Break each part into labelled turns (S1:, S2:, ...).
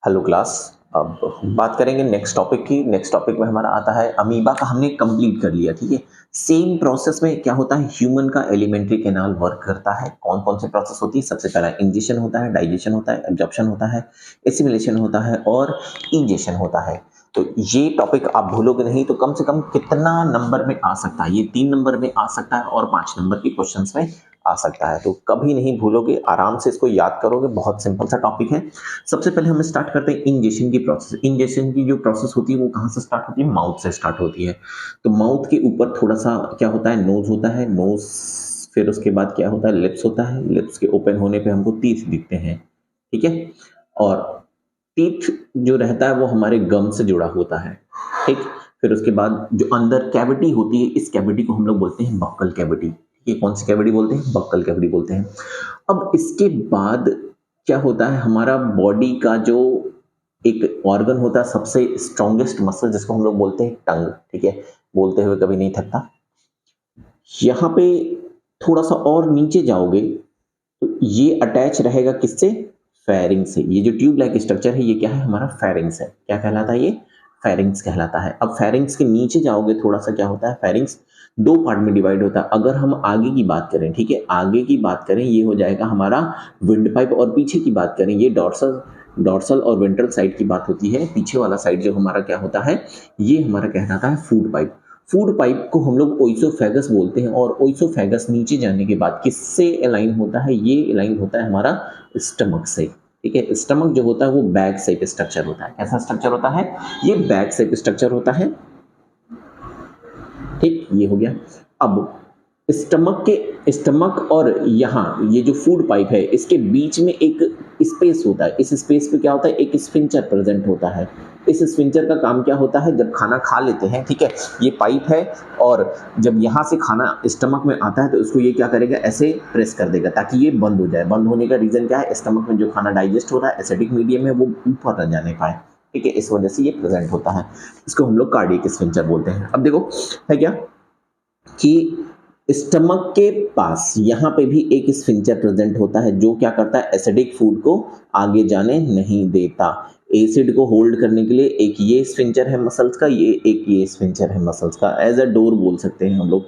S1: Hello class. अब बात करेंगे नेक्स्ट टॉपिक की। नेक्स्ट टॉपिक में हमारा आता है अमीबा का, हमने कंप्लीट कर लिया। ठीक है, सेम प्रोसेस में क्या होता है, ह्यूमन का एलिमेंट्री कैनाल वर्क करता है। कौन कौन से प्रोसेस होती है? सबसे पहला इंजेशन होता है, डाइजेशन होता है, एब्जॉर्प्शन होता है, एसिमिलेशन होता है और इंजेशन होता है। तो ये टॉपिक आप भूलोगे नहीं तो कम से कम कितना नंबर में आ सकता है? ये 3 नंबर में आ सकता है और 5 नंबर के क्वेश्चन में आ सकता है। तो कभी नहीं भूलोगे, आराम से इसको याद करोगे। बहुत सिंपल सा टॉपिक है। सबसे पहले हम स्टार्ट करते हैं इंजेशन की प्रोसेस। इंजेशन की जो प्रोसेस होती है वो कहाँ से स्टार्ट होती है? माउथ से स्टार्ट होती है। तो माउथ के ऊपर थोड़ा सा क्या होता है, नोज होता है। नोज, फिर उसके बाद क्या होता है, लिप्स होता है। लिप्स के ओपन होने पे हमको टीथ दिखते हैं। ठीक है, और टीथ जो रहता है वो हमारे गम से जुड़ा होता है। ठीक, फिर उसके बाद जो अंदर कैविटी होती है, इस कैविटी को हम लोग बोलते हैं बक्कल कैविटी। ये कौन सी कैविटी बोलते हैं? बक्कल कैविटी बोलते हैं। अब इसके बाद क्या होता है, हमारा बॉडी का जो एक ऑर्गन होता है, सबसे स्ट्रॉन्गेस्ट मसल जिसको हम लोग बोलते हैं टंग। ठीक है, बोलते हुए कभी नहीं थकता। यहाँ पे थोड़ा सा और नीचे जाओगे तो ये अटैच रहेगा किससे? फेरिंग्स से। ये जो ट्यूब लाइक स्ट्रक्चर है ये क्या है? हमारा फेरिंग्स है। क्या कहलाता है ये? फेरिंग्स कहलाता है। अब फेरिंग्स के नीचे जाओगे थोड़ा सा, क्या होता है, फेरिंग्स दो पार्ट में डिवाइड होता है। अगर हम आगे की बात करें, ठीक है, आगे की बात करें, ये हो जाएगा हमारा विंड पाइप। और पीछे की बात करें, ये डॉर्सल डॉर्सल और वेंट्रल साइड की बात होती है। पीछे वाला साइड जो हमारा क्या होता है, ये हमारा कहलाता है फूड पाइप। फूड पाइप को हम लोग ओइसोफेगस बोलते हैं। और ओइसोफेगस नीचे जाने के बाद किससे अलाइन होता है? ये अलाइन होता है हमारा स्टमक से। ठीक है, स्टमक जो होता है वो बैग शेप स्ट्रक्चर होता है। कैसा स्ट्रक्चर होता है? ये बैग शेप स्ट्रक्चर होता है। ठीक, ये हो गया। अब स्टमक और यहाँ ये जो फूड पाइप है इसके बीच में एक स्पेस होता है। इस स्पेस पे क्या होता है? एक स्फिंक्टर प्रेजेंट होता है। इस स्फिंक्टर का काम क्या होता है? जब खाना खा लेते हैं, ठीक है, ये पाइप है और जब यहाँ से खाना स्टमक में आता है तो इसको ये क्या करेगा? ऐसे प्रेस कर देगा ताकि ये बंद हो जाए। बंद होने का रीजन क्या है? स्टमक में जो खाना डाइजेस्ट हो रहा है, एसिडिक मीडियम है, वो ऊपर न जाने पाए। ठीक है, इस वजह से ये प्रेजेंट होता है। इसको हम लोग कार्डियक स्फिंक्टर बोलते हैं। अब देखो है क्या कि स्टमक के पास यहाँ पे भी एक स्फिंक्टर प्रेजेंट होता है जो क्या करता है? एसिडिक फूड को आगे जाने नहीं देता। एसिड को होल्ड करने के लिए एक ये स्फिंक्टर है मसल्स का, ये स्फिंक्टर है मसल्स का। एज अ डोर बोल सकते हैं हम लोग।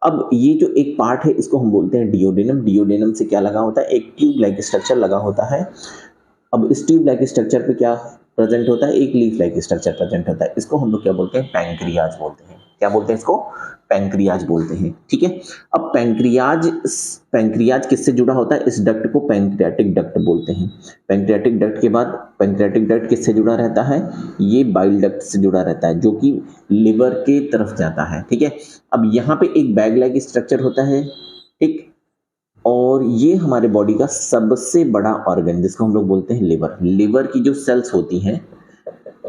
S1: अब ये जो एक पार्ट है इसको हम बोलते हैं डियोडेनम। डियोडेनम से क्या लगा होता है? एक ट्यूब लाइक स्ट्रक्चर लगा होता है। अब इस ट्यूब लाइक स्ट्रक्चर पे क्या प्रेजेंट होता है? एक लीफ लाइक स्ट्रक्चर प्रेजेंट होता है। इसको हम लोग क्या बोलते हैं? पैंक्रियाज बोलते हैं। क्या बोलते हैं इसको? पैंक्रियाज बोलते हैं। ठीक है, अब पैंक्रियाज किससे जुड़ा होता है? इस डक्ट को पैंक्रियाटिक डक्ट बोलते हैं। पैंक्रियाटिक डक्ट के बाद पैंक्रियाटिक डक्ट किससे जुड़ा रहता है? ये बाइल डक्ट से जुड़ा रहता है जो कि लिवर के तरफ जाता है। ठीक है, अब यहाँ पे एक बैग लाइक स्ट्रक्चर होता है। ठीक, और ये हमारे बॉडी का सबसे बड़ा ऑर्गन जिसको हम लोग बोलते हैं लिवर। लिवर की जो सेल्स होती हैं,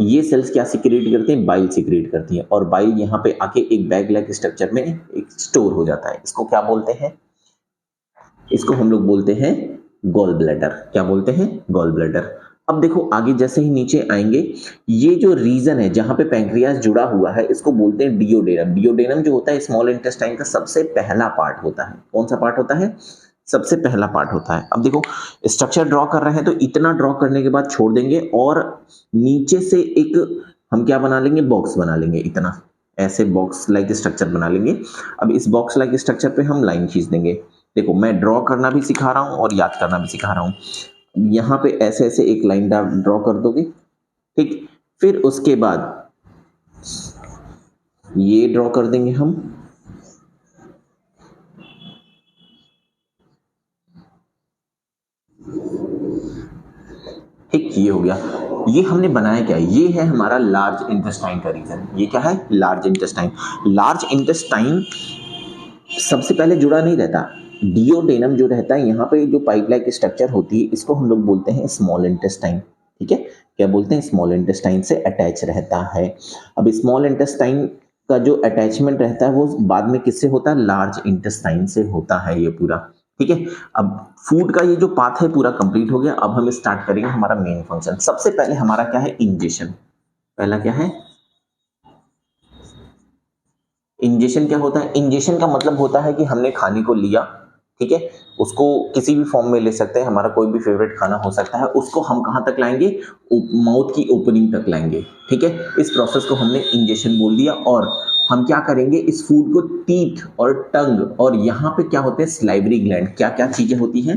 S1: ये सेल्स क्या सिक्रेट करते हैं? बाइल सिक्रेट करती हैं। और बाइल यहाँ पे आके एक बैग लाइक स्ट्रक्चर में एक स्टोर हो जाता है। इसको क्या बोलते हैं? इसको हम लोग बोलते हैं गॉल ब्लैडर। क्या बोलते हैं? Gall bladder. अब देखो आगे जैसे ही नीचे आएंगे, ये जो रीजन है जहां पे पैंक्रियाज जुड़ा हुआ है इसको बोलते हैं डियोडेनम। डियोडेनम जो होता है स्मॉल इंटेस्टाइन का सबसे पहला पार्ट होता है। कौन सा पार्ट होता है? सबसे पहला पार्ट होता है। अब देखो स्ट्रक्चर ड्रॉ कर रहे हैं तो इतना ड्रॉ करने के बाद छोड़ देंगे और नीचे से एक हम क्या बना लेंगे? बॉक्स बना लेंगे। इतना ऐसे बॉक्स लाइक स्ट्रक्चर बना लेंगे। अब इस बॉक्स लाइक स्ट्रक्चर पे हम लाइन खींच देंगे। देखो मैं ड्रॉ करना भी सिखा रहा हूं और याद करना भी सिखा रहा हूं। यहाँ पे ऐसे ऐसे एक लाइन ड्रॉ कर दोगे। ठीक, फिर उसके बाद ये ड्रॉ कर देंगे हम। ठीक, ये हो गया। ये हमने बनाया क्या? ये है हमारा लार्ज इंटेस्टाइन का रीजन। ये क्या है? Large intestine. लार्ज इंटेस्टाइन सबसे पहले जुड़ा नहीं रहता। डियोडेनम जो रहता है यहाँ पे जो पाइप लाइक स्ट्रक्चर होती है इसको हम लोग बोलते हैं स्मॉल इंटेस्टाइन। ठीक है, क्या बोलते हैं? स्मॉल इंटेस्टाइन से अटैच रहता है। अब स्मॉल इंटेस्टाइन का जो अटैचमेंट रहता है वो बाद में किससे होता है? लार्ज इंटेस्टाइन से होता है ये पूरा। ठीक है, अब फूड का ये जो पाथ है पूरा कंप्लीट हो गया। अब हम स्टार्ट करेंगे हमारा मेन फंक्शन। सबसे पहले हमारा क्या है? इंजेशन। पहला क्या है? इंजेशन क्या होता है? इंजेशन का मतलब होता है कि हमने खाने को लिया, ठीक है, उसको किसी भी फॉर्म में ले सकते हैं, हमारा कोई भी फेवरेट खाना हो सकता है, उसको हम कहाँ तक लाएंगे, माउथ की ओपनिंग तक लाएंगे। ठीक है, इस प्रोसेस को हमने इंजेक्शन बोल दिया। और हम क्या करेंगे, इस फूड को टीथ और टंग और यहाँ पे क्या होते हैं, स्लाइवरी ग्लैंड, क्या क्या चीजें होती हैं,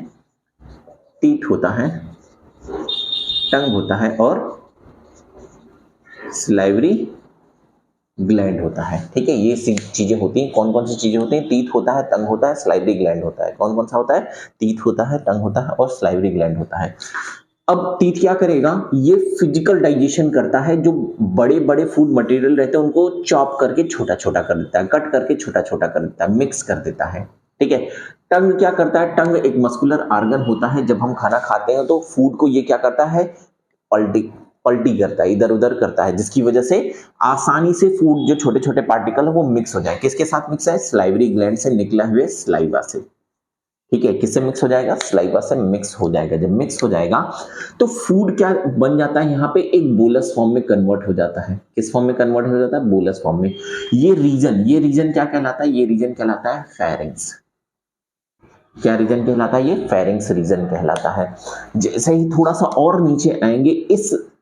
S1: टीथ होता है, टंग होता है और स्लाइवरी ग्लैंड होता है। ठीक है, ये चीजें होती हैं। कौन कौन सी चीजें होती हैं, टीथ होता है, टंग होता है, स्लाइवरी ग्लैंड होता है। कौन कौन सा होता है, टीथ होता है, टंग होता है और स्लाइवरी ग्लैंड होता है। अब टीथ क्या करेगा, ये फिजिकल डाइजेशन करता है, जो बड़े बड़े फूड मटेरियल रहते हैं उनको चॉप करके छोटा छोटा कर देता है, कट करके छोटा छोटा कर देता है, मिक्स कर देता है। ठीक है, टंग क्या करता है, टंग एक मस्कुलर ऑर्गन होता है, जब हम खाना खाते हैं तो फूड को ये क्या करता है, पलटी पलटी करता है, इधर उधर करता है, जिसकी वजह से आसानी से फूड जो छोटे छोटे पार्टिकल है वो मिक्स हो जाए। किसके साथ मिक्स है, स्लाइवरी ग्लैंड से निकला हुए स्लाइवा से। ठीक है, किससे मिक्स हो जाएगा, स्लाइवा से मिक्स हो जाएगा। जब मिक्स हो जाएगा तो फूड क्या बन जाता है, यहाँ पे एक बोलस फॉर्म में कन्वर्ट हो जाता है। किस फॉर्म में कन्वर्ट हो जाता है, बोलस फॉर्म में। ये रीजन क्या कहलाता है, ये रीजन कहलाता है फेरिंग्स। क्या रीजन कहलाता है, ये फेरिंग्स रीजन कहलाता है। जैसे ही थोड़ा सा और नीचे आएंगे,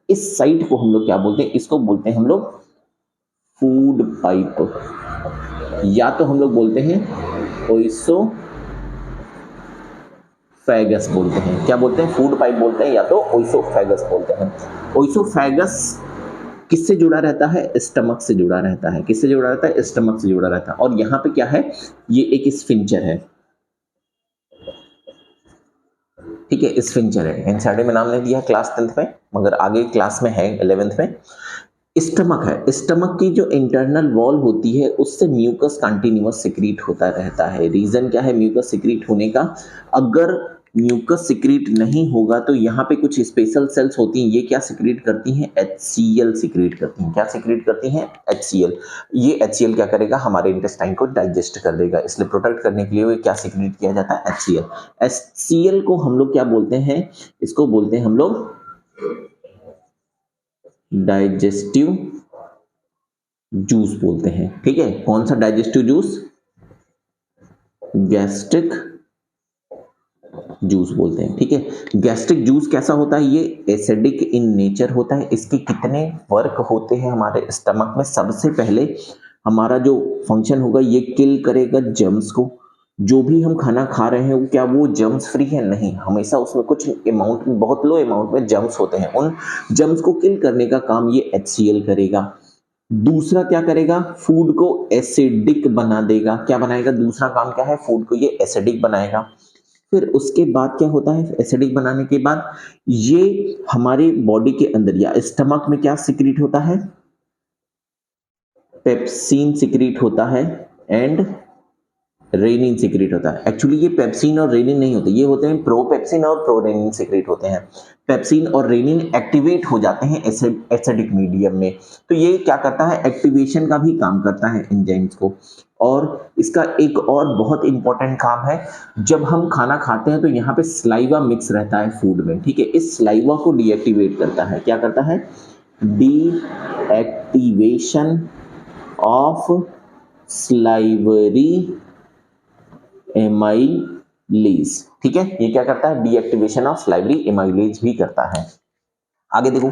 S1: इस साइड को हम लोग क्या बोलते हैं, इसको बोलते हैं हम लोग फूड पाइप, या तो हम लोग बोलते हैं ओइसोफेगस बोलते हैं। क्या बोलते हैं, फूड पाइप बोलते हैं या तो ओइसोफेगस बोलते हैं। ओइसोफेगस किससे जुड़ा रहता है, स्टमक से जुड़ा रहता है। किससे जुड़ा रहता है, स्टमक से जुड़ा रहता है। और यहाँ पे क्या है, ये एक स्फिंक्टर है। ठीक है, स्फिंक्टर है। एनसीईआरटी में नाम नहीं दिया क्लास 10th में, मगर आगे क्लास में है 11th में। स्टमक है, स्टमक की जो इंटरनल वॉल होती है उससे म्यूकस कंटिन्यूअस सिक्रीट होता रहता है। रीजन क्या है म्यूकस सिक्रीट होने का, अगर म्यूकस सिक्रीट नहीं होगा तो यहाँ पे कुछ स्पेशल सेल्स होती हैं, ये क्या सिक्रीट करती हैं, HCl सिक्रीट करती हैं। क्या सिक्रीट करती हैं, HCl। ये HCl क्या करेगा, हमारे इंटेस्टाइन को डाइजेस्ट कर देगा, इसलिए प्रोटेक्ट करने के लिए वो क्या सिक्रीट किया जाता है, HCl। HCl को हम लोग क्या बोलते हैं, इसको बोलते हैं हम लोग डाइजेस्टिव जूस बोलते हैं। ठीक है, कौन सा डाइजेस्टिव जूस, गैस्ट्रिक जूस बोलते हैं। ठीक है, गैस्ट्रिक जूस कैसा होता है, ये एसिडिक इन नेचर होता है। इसके कितने वर्क होते हैं हमारे स्टमक में, सबसे पहले हमारा जो फंक्शन होगा, ये किल करेगा जर्म्स को। जो भी हम खाना खा रहे हैं क्या वो जर्म्स फ्री है, नहीं, हमेशा उसमें कुछ अमाउंट में, बहुत लो अमाउंट में जर्म्स होते हैं। उन जर्म्स को किल करने का काम ये HCl करेगा। दूसरा क्या करेगा, फूड को एसिडिक बना देगा। क्या बनाएगा, दूसरा काम क्या है, फूड को ये एसिडिक बनाएगा। फिर उसके बाद क्या होता है, एसिडिक बनाने के बाद ये हमारे बॉडी के अंदर या स्टमक में क्या सिक्रीट होता है, पेप्सिन सिक्रीट होता है एंड रेनिन सिक्रीट होता है। एक्चुअली ये पेप्सिन और रेनिन नहीं होते, ये होते हैं प्रोपेप्सिन और प्रोरेनिन सिक्रीट होते हैं। पेप्सिन और रेनिन एक्टिवेट हो जाते हैं एसिडिक मीडियम में, तो ये क्या करता है, एक्टिवेशन का भी काम करता है एंजाइम्स को। और इसका एक और बहुत इंपॉर्टेंट काम है, जब हम खाना खाते हैं तो यहाँ पे स्लाइवा मिक्स रहता है फूड में। ठीक है, इस स्लाइवा को डीएक्टिवेट करता है। क्या करता है, डीएक्टिवेशन ऑफ स्लाइवरी एमाइलेज। ठीक है, ये क्या करता है, डीएक्टिवेशन ऑफ स्लाइवरी एमाइलेज भी करता है। आगे देखो,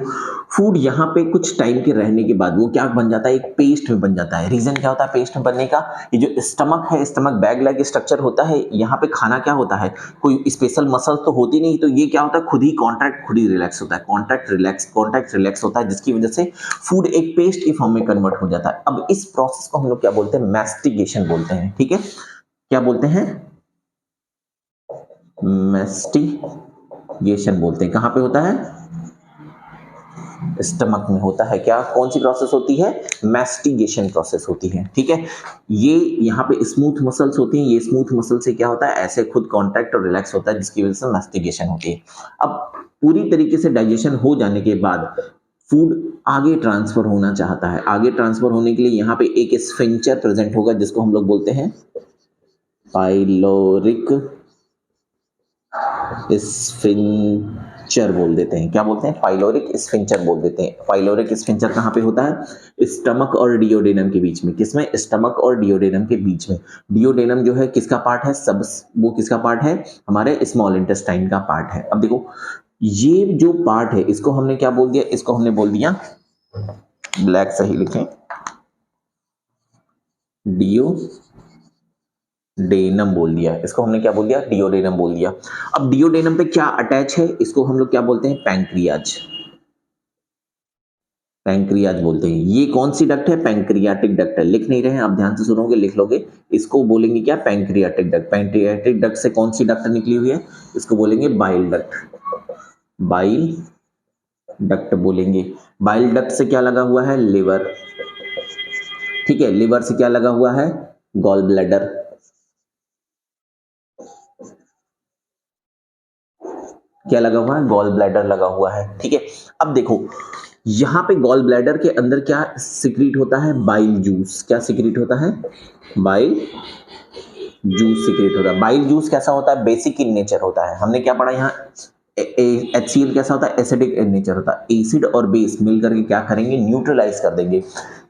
S1: फूड यहाँ पे कुछ टाइम के रहने के बाद वो क्या बन जाता है, एक पेस्ट में बन जाता है। रीजन क्या होता है पेस्ट में बनने का, ये जो स्टमक है, स्टमक बैग लाइक स्ट्रक्चर होता है, यहाँ पे खाना क्या होता है, कोई स्पेशल मसल तो होती नहीं, तो ये क्या होता है, खुद ही कॉन्ट्रैक्ट, खुद ही रिलैक्स होता है, कॉन्ट्रैक्ट रिलैक्स होता है, जिसकी वजह से फूड एक पेस्ट की फॉर्म में कन्वर्ट हो जाता है। अब इस प्रोसेस को हम लोग क्या बोलते हैं, मैस्टिगेशन बोलते हैं। ठीक है, क्या बोलते हैं, मैस्टिगेशन बोलते हैं। कहां पे होता है, स्टमक में होता है। क्या, कौन सी प्रोसेस होती है, मैस्टिगेशन प्रोसेस होती है। ठीक है, ये यहाँ पे स्मूथ मसल्स होती हैं, ये स्मूथ मसल से क्या होता है, ऐसे खुद कॉन्ट्रैक्ट और रिलैक्स होता है, जिसकी वजह से मैस्टिगेशन होती है। अब पूरी तरीके से डाइजेशन हो जाने के बाद फूड आगे ट्रांसफर होना चाहता है। आगे ट्रांसफर होने के लिए यहाँ पे एक स्फिंक्टर प्रेजेंट होगा, जिसको हम लोग बोलते हैं पाइलोरिक स्फिंक्टर। स्फिंक्चर बोल देते हैं। क्या बोलते हैं? पाइलोरिक स्फिंक्चर बोल देते हैं। पाइलोरिक स्फिंक्चर कहाँ पे होता है? स्टमक और डियोडेनम के बीच में। किसमें? स्टमक और डियोडेनम के बीच में। डियोडेनम जो है किसका पार्ट है? सब वो किसका पार्ट है? हमारे स्मॉल इंटेस्टाइन का पार्ट है। अब देखो ये जो पार्ट है इसको हमने क्या बोल दिया? इसको हमने बोल दिया, ब्लैक सही लिखें, डियोडेनम बोल दिया। इसको हमने क्या बोल दिया? डियोडेनम बोल दिया। अब डियोडेनम पे क्या अटैच है? इसको हम लोग क्या बोलते हैं? पैंक्रियाज। पैंक्रियाज बोलते हैं। ये कौन सी डक्ट है? पैंक्रियाटिक डक्ट है। लिख नहीं रहे हैं आप, ध्यान से सुनोगे लिख लोगे। इसको बोलेंगे क्या? Pancreatic duct. पैंक्रियाटिक डक्ट से कौन सी डक्ट निकली हुई है? इसको बोलेंगे बाइल डक्ट। बाइल डक्ट बोलेंगे। बाइल डक्ट से क्या लगा हुआ है? लिवर। ठीक है, लिवर से क्या लगा हुआ है? Gall bladder. क्या लगा हुआ है? गॉल ब्लैडर लगा हुआ है। ठीक है, अब देखो यहां पे गॉल ब्लैडर के अंदर क्या सिक्रीट होता है? Bile juice. क्या सिक्रीट होता है? बाइल जूस सिक्रीट होता है। बाइल जूस कैसा होता है? बेसिक इन नेचर होता है। हमने क्या पढ़ा यहाँ? HCl कैसा होता है? एसिडिक इन नेचर होता है। एसिड और बेस मिलकर के क्या करेंगे? न्यूट्रलाइज कर देंगे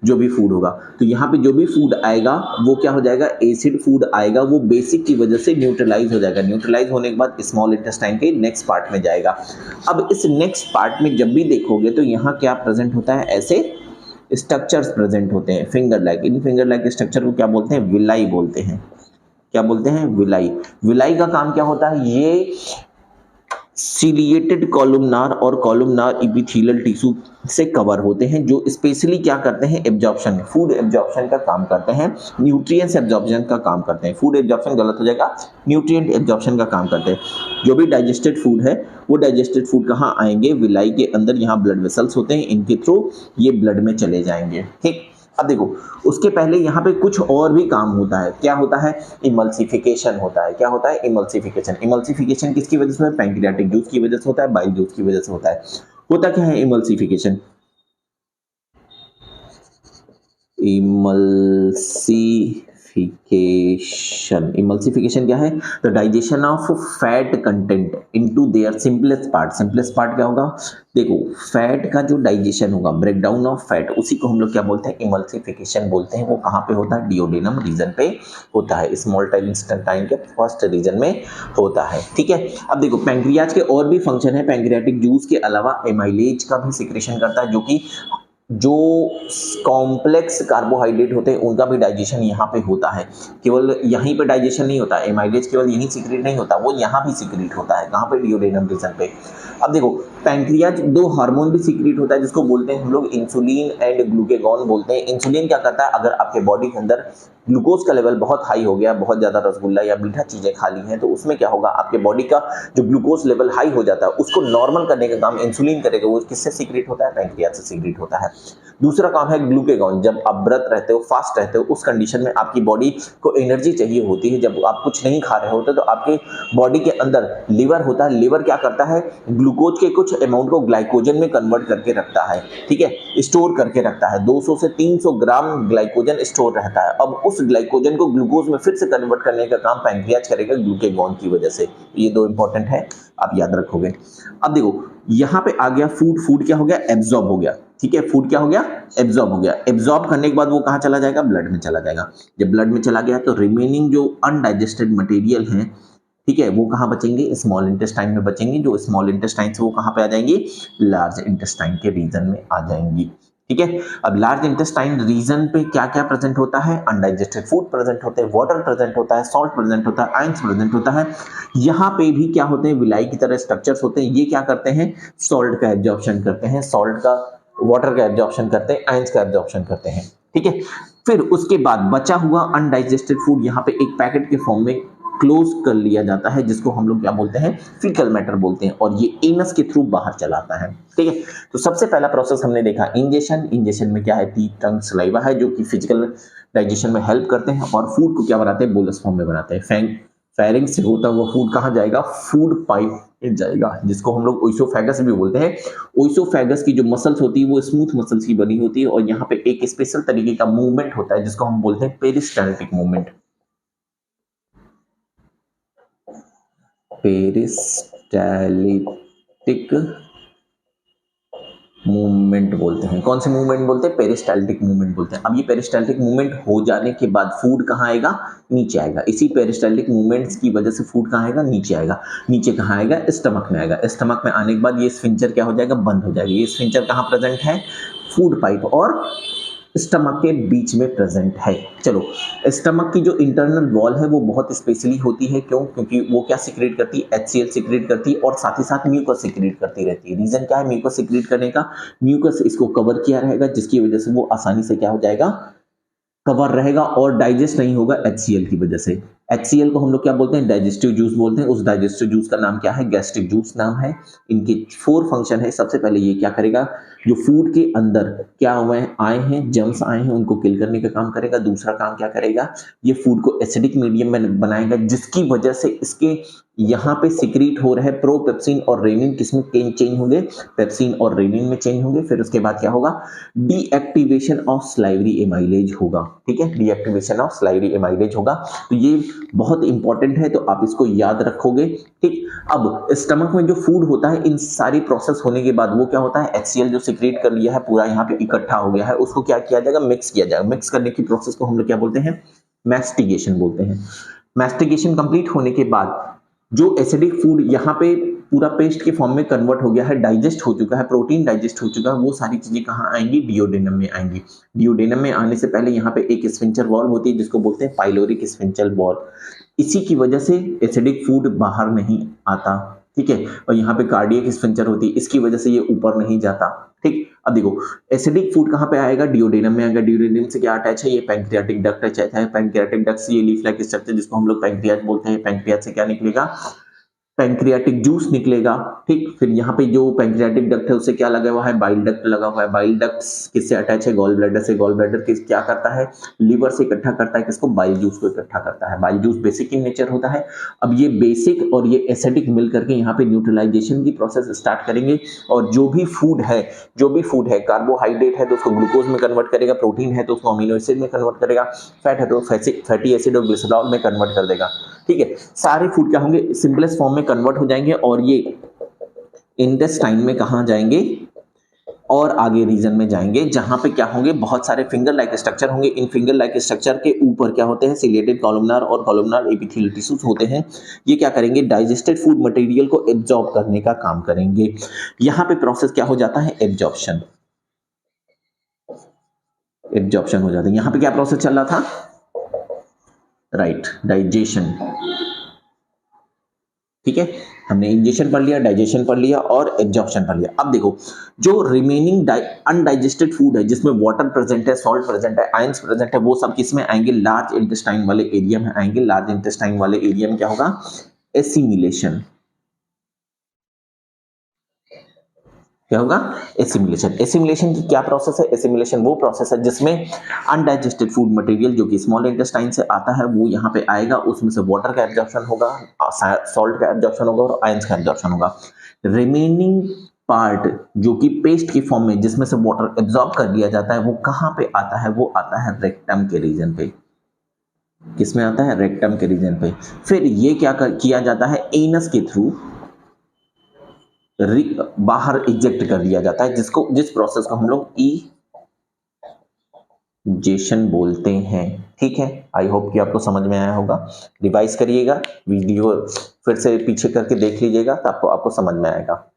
S1: जो भी फूड होगा। तो यहाँ पे जो भी फूड आएगा वो क्या हो जाएगा? एसिड फूड आएगा, वो बेसिक की वजह से न्यूट्रलाइज हो जाएगा। न्यूट्रलाइज होने के बाद स्मॉल इंटेस्टाइन के नेक्स्ट पार्ट में जाएगा। अब इस नेक्स्ट पार्ट में जब भी देखोगे तो यहाँ क्या प्रेजेंट होता है? ऐसे स्ट्रक्चर्स प्रेजेंट होते हैं, finger like. In finger like structure को क्या बोलते हैं? विलाई बोलते हैं। क्या बोलते हैं? विलाई। विलाई का काम क्या होता है? ये सीलिएटेड कॉलमनार और कॉलमनार इपिथेलियल टिश्यू से कवर होते हैं, जो स्पेशली क्या करते हैं? एब्जॉर्प्शन, फूड एब्जॉर्प्शन का काम करते हैं, न्यूट्रिएंट्स एब्जॉर्प्शन का काम करते हैं। फूड एब्जॉर्प्शन गलत हो जाएगा, न्यूट्रिएंट एब्जॉर्प्शन का काम करते हैं। जो भी डाइजेस्टेड फूड है वो डाइजेस्टेड फूड कहाँ आएंगे? विलाई के अंदर। यहाँ ब्लड वेसल्स होते हैं, इनके थ्रू ये ब्लड में चले जाएंगे। ठीक, अब देखो उसके पहले यहाँ पे कुछ और भी काम होता है। क्या होता है? इमल्सिफिकेशन होता है। क्या होता है? इमल्सिफिकेशन। इमल्सिफिकेशन किसकी वजह से? पैंक्रियाटिक जूस की वजह से होता है, बाइल जूस की वजह से होता है। होता क्या है इमल्सिफिकेशन? इमल्सिफिकेशन क्या है? The digestion of fat content into their simplest part. Simplest part क्या होगा? देखो फैट का जो डाइजेशन होगा, ब्रेकडाउन ऑफ फैट, उसी को हम लोग क्या बोलते हैं? इमल्सिफिकेशन बोलते हैं। वो कहाँ पे होता है? डियोडेनम रीजन पे होता है, स्मॉल इंटेस्टाइन के फर्स्ट रीजन में होता है। ठीक है, अब देखो पैंक्रियाज के और भी फंक्शन है। पैंक्रियाटिक जूस के अलावा एमाइलेज का भी सिक्रेशन करता है, जो कि जो कॉम्प्लेक्स कार्बोहाइड्रेट होते हैं उनका भी डाइजेशन यहाँ पे होता है। केवल यहीं पे डाइजेशन नहीं होता, एमाइलेज केवल यहीं सीक्रेट नहीं होता, वो यहाँ भी सीक्रेट होता है। कहाँ पे? डियोडेनम रीजन पे। अब देखो पैंक्रियाज दो हार्मोन भी सीक्रेट होता है, जिसको बोलते हैं हम लोग इंसुलिन एंड ग्लूकेगॉन बोलते हैं। इंसुलिन क्या करता है? अगर आपके बॉडी के अंदर ग्लूकोज का लेवल बहुत हाई हो गया, बहुत ज्यादा रसगुल्ला या मीठा चीजें खा ली हैं, तो उसमें क्या होगा? आपके बॉडी का जो ग्लूकोज लेवल हाई हो जाता है उसको नॉर्मल करने का काम इंसुलिन करेगा। वो किससे सीक्रेट होता है? पैंक्रियाज से सीक्रेट होता है। दूसरा काम है ग्लूकेगॉन। जब आप व्रत रहते हो, फास्ट रहते हो, उस कंडीशन में आपकी बॉडी को एनर्जी चाहिए होती है। जब आप कुछ नहीं खा रहे होते तो आपके बॉडी के अंदर लिवर होता है। लिवर क्या करता है? ग्लूकोज के कुछ अमाउंट को ग्लाइकोजन में कन्वर्ट करके रखता है। ठीक है, स्टोर करके रखता है। 200 से 300 ग्राम ग्लाइकोजन स्टोर रहता है। अब उस ग्लाइकोजन को ग्लूकोज में फिर से कन्वर्ट करने का काम पैंक्रियाज करेगा ग्लूकेगॉन की वजह से। ये दो इंपॉर्टेंट है, आप याद रखोगे। अब देखो यहां पे आ गया फूड। फूड क्या हो गया? एब्जॉर्ब हो गया। ठीक है, फूड क्या हो गया? एब्जॉर्ब हो गया। एब्जॉर्ब करने के बाद वो कहां चला जाएगा? ब्लड में चला जाएगा। जब ब्लड में चला गया तो रिमेनिंग जो अनडाइजेस्टेड मटेरियल है, ठीक है, वो कहां बचेंगे? स्मॉल इंटेस्टाइन में बचेंगे। जो स्मॉल इंटेस्टाइन से वो कहां पे आ जाएंगे? लार्ज इंटेस्टाइन के रीजन में आ जाएंगी। ठीक है, अब लार्ज इंटेस्टाइन रीजन पे क्या क्या प्रेजेंट होता है? अनडाइजेस्टेड फूड प्रेजेंट होते हैं, वाटर प्रेजेंट होता है, सॉल्ट प्रेजेंट होता है, आयंस प्रेजेंट होता है। यहाँ पे भी क्या होते हैं? विलाई की तरह स्ट्रक्चर्स होते हैं। ये क्या करते हैं? सॉल्ट का एब्जॉर्प्शन करते हैं, सॉल्ट का, वाटर का एब्जॉर्प्शन करते हैं, आयंस का एब्जॉर्प्शन करते हैं। ठीक है, फिर उसके बाद बचा हुआ अनडाइजेस्टेड फूड यहाँ पे एक पैकेट के फॉर्म में क्लोज कर लिया जाता है, जिसको हम लोग क्या बोलते हैं? फीकल मैटर बोलते हैं, और ये एनस के थ्रू बाहर चला आता है। ठीक है, तो सबसे पहला प्रोसेस हमने देखा इंजेशन। इंजेशन में क्या है? टीथ, टंग, सलाइवा है, जो कि फिजिकल डाइजेशन में हेल्प करते हैं, और फूड को क्या बनाते हैं? बोलस फॉर्म में बनाते हैं। फेरिंग्स से होता हुआ फूड कहाँ जाएगा? फूड पाइप में जाएगा, जिसको हम लोग ओइसोफेगस भी बोलते हैं। ओइसोफेगस की जो मसल्स होती है वो स्मूथ मसल्स की बनी होती है, और यहाँ पे एक स्पेशल तरीके का मूवमेंट होता है जिसको हम बोलते हैं पेरिस्टाल्टिक मूवमेंट। पेरिस्टाल्टिक टिक मूवमेंट बोलते हैं। कौन से मूवमेंट बोलते हैं? पेरिस्टाल्टिक मूवमेंट बोलते हैं। अब ये पेरिस्टाल्टिक मूवमेंट हो जाने के बाद फूड कहाँ आएगा? नीचे आएगा। इसी पेरिस्टाल्टिक मूवमेंट्स की वजह से फूड कहाँ आएगा? नीचे आएगा। नीचे कहाँ आएगा? स्टमक में आएगा। स्टमक में आने के बाद ये स्फिंक्टर क्या हो जाएगा? बंद हो जाएगा। ये स्फिंक्टर कहाँ प्रेजेंट है? फूड पाइप और स्टमक के बीच में प्रेजेंट है। चलो, स्टमक की जो इंटरनल वॉल है वो बहुत स्पेशली होती है। क्यों? क्योंकि वो क्या सिक्रेट करती है? HCl सिक्रेट करती है और साथ ही साथ म्यूकस सिक्रेट करती रहती है। रीजन क्या है म्यूकस सिक्रेट करने का? म्यूकस इसको कवर किया रहेगा, जिसकी वजह से वो आसानी से क्या हो जाएगा? कवर रहेगा और डाइजेस्ट नहीं होगा HCl की वजह से। HCl को हम लोग क्या बोलते हैं? डाइजेस्टिव जूस बोलते हैं। उस डाइजेस्टिव जूस का नाम क्या है? गैस्ट्रिक जूस नाम है। इनके 4 फंक्शन है। सबसे पहले ये क्या करेगा? जो फूड के अंदर क्या हुए हैं, आए हैं, जर्म्स आए हैं, उनको किल करने का काम करेगा। दूसरा काम क्या करेगा? ये फूड को एसिडिक मीडियम में बनाएगा, जिसकी वजह से इसके यहाँ पे सिक्रीट हो रहे प्रोपेप्सिन और रेनिन किसमें चेंज होंगे? पेप्सिन और रेनिन में चेंज होंगे। फिर उसके बाद क्या होगा? डीएक्टिवेशन ऑफ स्लाइवरी एमाइलेज होगा। ठीक है, डीएक्टिवेशन ऑफ स्लाइवरी एमाइलेज होगा। तो ये बहुत इंपॉर्टेंट है, तो आप इसको याद रखोगे। ठीक, अब स्टमक में जो फूड होता है, इन सारी प्रोसेस होने के बाद वो क्या होता है? HCl जो सिक्रेट कर लिया है पूरा यहाँ पे इकट्ठा हो गया है, उसको क्या किया जाएगा? मिक्स किया जाएगा। मिक्स करने की प्रोसेस को हम लोग क्या बोलते हैं? मैस्टिगेशन बोलते हैं। मैस्टिगेशन कंप्लीट होने के बाद जो एसिडिक फूड यहाँ पे पूरा पेस्ट के फॉर्म में कन्वर्ट हो गया है, डाइजेस्ट हो चुका है, प्रोटीन डाइजेस्ट हो चुका है, वो सारी चीजें कहाँ आएंगी? डियोडेनम में आएंगी। डियोडेनम में आने से पहले यहाँ पे एक स्फिंक्टर वॉल होती है, जिसको बोलते हैं पाइलोरिक स्फिंक्टर वॉल। इसी की वजह से एसिडिक फूड बाहर नहीं आता। ठीक है, और यहाँ पे कार्डियक स्फिंक्टर होती है, इसकी वजह से ये ऊपर नहीं जाता। ठीक, अब देखो एसिडिक फूड कहाँ पे आएगा? डियोडेनम में आएगा। डियोडेनम से क्या अटैच है? ये पैंक्रियाटिक डक्ट अटैच है। पैंक्रियाटिक डक्ट से ये लीफ लाइक स्ट्रक्चर, जिसको हम लोग पैंक्रियाज बोलते हैं। पैंक्रियाज से क्या निकलेगा? पैंक्रियाटिक जूस निकलेगा। ठीक, फिर यहाँ पे जो पैंक्रियाटिक डक्ट है उससे क्या लगा हुआ है? बाइल डक्ट लगा हुआ है। बाइल डक्ट किससे अटैच है? गॉल ब्लैडर से। गॉल ब्लैडर किस क्या करता है? लीवर से इकट्ठा करता है किसको? बाइल जूस को इकट्ठा करता है। Bile juice basic in nature होता है। अब ये बेसिक और ये एसिडिक मिल करके यहाँ पे न्यूट्रलाइजेशन की प्रोसेस स्टार्ट करेंगे, और जो भी फूड है कार्बोहाइड्रेट है तो उसको ग्लूकोज में कन्वर्ट करेगा, प्रोटीन है तो उसको अमीनो एसिड में कन्वर्ट करेगा, फैट है तो फैटी एसिड और ग्लिसरॉल में कन्वर्ट कर देगा। ठीक है, सारे फूड क्या होंगे? सिंपलेस्ट फॉर्म में कन्वर्ट हो जाएंगे और ये इंटेस्टाइन में कहां जाएंगे? और आगे रीजन में जाएंगे, जहां पे क्या होंगे? बहुत सारे फिंगर लाइक स्ट्रक्चर होंगे। इन फिंगर लाइक स्ट्रक्चर के ऊपर क्या होते हैं? सिलिएटेड कॉलमनार और कॉलमनार एपिथेलियल टिश्यूज होते हैं। ये क्या करेंगे? डाइजेस्टेड फूड मटेरियल को एब्जॉर्ब करने का काम करेंगे। यहां पे प्रोसेस क्या हो जाता है? एब्जॉर्प्शन हो जाता है। यहां पे क्या प्रोसेस चल रहा था? Right, digestion. ठीक है, हमने इंजेक्शन पढ़ लिया, डाइजेशन पढ़ लिया और एब्जॉर्प्शन पढ़ लिया। अब देखो, जो रिमेनिंग अनडाइजेस्टेड फूड है, जिसमें वाटर प्रेजेंट है, सॉल्ट प्रेजेंट है, आयंस प्रेजेंट है, वो सब किस में आएंगे? लार्ज इंटेस्टाइन वाले एरिया में आएंगे। लार्ज इंटेस्टाइन वाले एरिया में क्या होगा? एसिमिलेशन। क्या होगा? एसिमिलेशन। एसिमिलेशन की क्या प्रोसेस है? एसिमिलेशन वो प्रोसेस है जिसमें अनडाइजेस्टेड फूड मटेरियल जो कि स्मॉल इंटेस्टाइन से आता है वो यहाँ पे आएगा, उसमें से वाटर का एब्जॉर्प्शन होगा, सॉल्ट का एब्जॉर्प्शन होगा और आयंस का एब्जॉर्प्शन होगा। रिमेनिंग पार्ट जो कि पेस्ट की फॉर्म में जिसमें से वाटर एब्जॉर्ब कर लिया जाता है, वो कहाँ पे आता है? वो आता है रेक्टम के रीजन पे। किसमें आता है? रेक्टम के रीजन पे। फिर ये क्या किया जाता है? एनस के थ्रू बाहर इजेक्ट कर दिया जाता है, जिस प्रोसेस को हम लोग इजेशन बोलते हैं। ठीक है, आई होप कि आपको समझ में आया होगा। रिवाइज करिएगा, वीडियो फिर से पीछे करके देख लीजिएगा तो आपको समझ में आएगा।